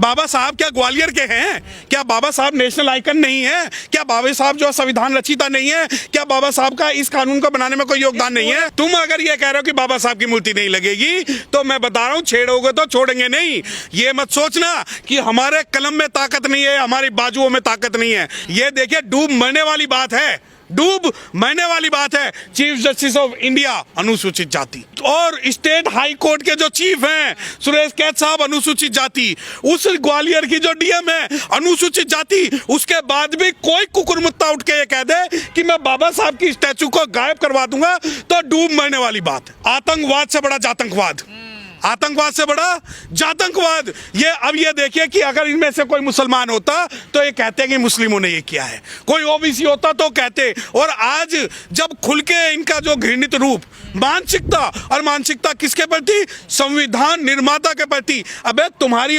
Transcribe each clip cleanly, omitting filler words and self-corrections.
बाबा साहब क्या ग्वालियर के हैं? क्या बाबा साहब नेशनल आइकन नहीं है? क्या बाबा साहब जो संविधान रचिता नहीं है? क्या बाबा साहब का इस कानून को बनाने में कोई योगदान नहीं है? तुम अगर ये कह रहे हो कि बाबा साहब की मूर्ति नहीं लगेगी, तो मैं बता रहा हूं, छेड़ोगे तो छोड़ेंगे नहीं। ये मत सोचना कि हमारे कलम में ताकत नहीं है, हमारी बाजुओं में ताकत नहीं है। ये देखिए, डूब मरने वाली बात है, डूब मरने वाली बात है। चीफ जस्टिस ऑफ इंडिया अनुसूचित जाति, और स्टेट हाई कोर्ट के जो चीफ हैं सुरेश कैथ साहब अनुसूचित जाति, उस ग्वालियर की जो डीएम है अनुसूचित जाति, उसके बाद भी कोई कुकुरमुत्ता उठ के ये कह दे कि मैं बाबा साहब की स्टैचू को गायब करवा दूंगा, तो डूब मरने वाली बात है। आतंकवाद से बड़ा जातंकवाद, आतंकवाद से बड़ा जातंकवाद। ये अब ये देखिए कि अगर इनमें से कोई मुसलमान होता तो ये कहते कि मुस्लिमों ने ये किया है, कोई ओबीसी होता तो कहते। और आज जब खुल के इनका जो घृणित रूप, मानसिकता, और मानसिकता किसके प्रति? संविधान निर्माता के प्रति। अबे तुम्हारी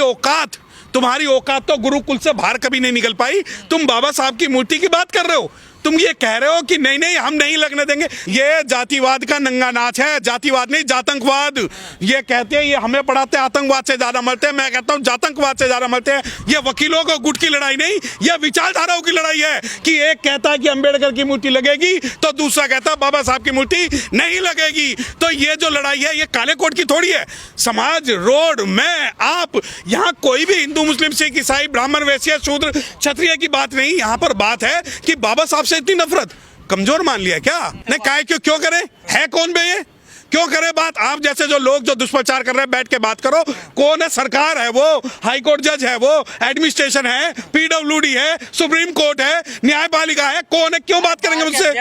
औकात तो गुरुकुल से बाहर कभी नहीं निकल पाई। तुम बाबा साहब की मूर्ति की बात कर रहे हो, तुम ये कह रहे हो कि नहीं नहीं हम नहीं लगने देंगे। ये जातिवाद का नंगा नाच है, जातिवाद नहीं जातंकवाद। ये कहते हैं, ये हमें पढ़ाते हैं आतंकवाद से ज्यादा मरते हैं, मैं कहता हूं जातंकवाद से ज्यादा मरते हैं। ये वकीलों को गुट की लड़ाई नहीं, ये विचारधाराओं की लड़ाई है कि एक कहता है कि अंबेडकर की मूर्ति लगेगी तो दूसरा कहता है बाबा साहब की मूर्ति नहीं लगेगी। तो ये जो लड़ाई है ये काले कोट की थोड़ी है। समाज, रोड, मैं, आप, यहाँ कोई भी हिंदू, मुस्लिम, सिख, ईसाई, ब्राह्मण, वैश्य, शूद्र, क्षत्रिय की बात नहीं। यहाँ पर बात है कि बाबा साहब से इतनी नफरत कमजोर मान लिया क्या? नहीं, काहे क्यों करे? है कौन बे ये? क्यों करे बात? आप जैसे जो लोग जो दुष्प्रचार कर रहे हैं, बैठ के बात करो। कौन है? सरकार है वो, हाई कोर्ट जज है वो, एडमिनिस्ट्रेशन है, पीडब्ल्यूडी है, सुप्रीम कोर्ट है, न्यायपालिका है। कौन है? क्यों बात करेंगे मुझसे?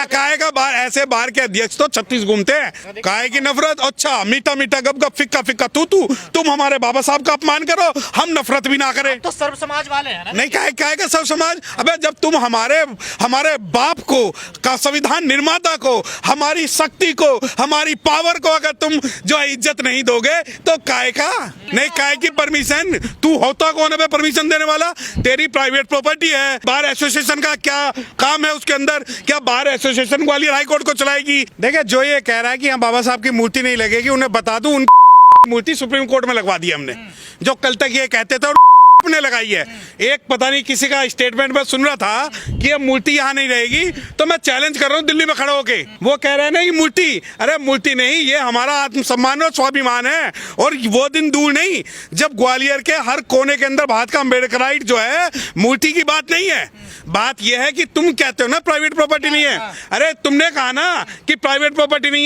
काहे का बाहर, ऐसे बाहर के अध्यक्ष तो 36 घूमते हैं। काहे की नफरत? अच्छा, मीठा मीठा गप गप, फिक्का फिक्का तू तुम हमारे बाबा साहब का अपमान करो, हम नफरत भी ना करें। तो सर्व समाज वाले हैं ना? नहीं, काहे का सर्व समाज? अबे जब तुम हमारे बाप को, का संविधान निर्माता को, हमारी शक्ति को, हमारी पावर को अगर तुम जो इज्जत नहीं दोगे तो काहे का? नहीं, काहे की परमिशन? तू होता कौन है परमिशन देने वाला? तेरी प्राइवेट प्रॉपर्टी है। बार एसोसिएशन का क्या काम है उसके अंदर? क्या bar association Gwalior high court को चलाएगी? देखिए, जो ये कह रहा है कि यहाँ बाबा साहब की मूर्ति नहीं लगेगी, उन्हें बता दूं, उनकी मूर्ति सुप्रीम कोर्ट में लगवा दी हमने। जो कल तक ये कहते थे ने लगाई है। एक पता नहीं किसी का स्टेटमेंट में सुन रहा था कि ये मूर्ति यहाँ नहीं रहेगी, तो मैं चैलेंज कर रहा हूँ दिल्ली में खड़ा होके। वो कह रहे हैं ना कि मूर्ति, अरे मूर्ति नहीं, ये हमारा आत्मसम्मान और स्वाभिमान है। और वो दिन दूर नहीं जब ग्वालियर के हर कोने के अंदर भारत का अम्बेडकराइट जो है, मूर्ति की बात नहीं है। बात यह है कि तुम कहते हो ना प्राइवेट प्रॉपर्टी नहीं है। अरे तुमने कहा ना कि प्राइवेट प्रॉपर्टी नहीं है।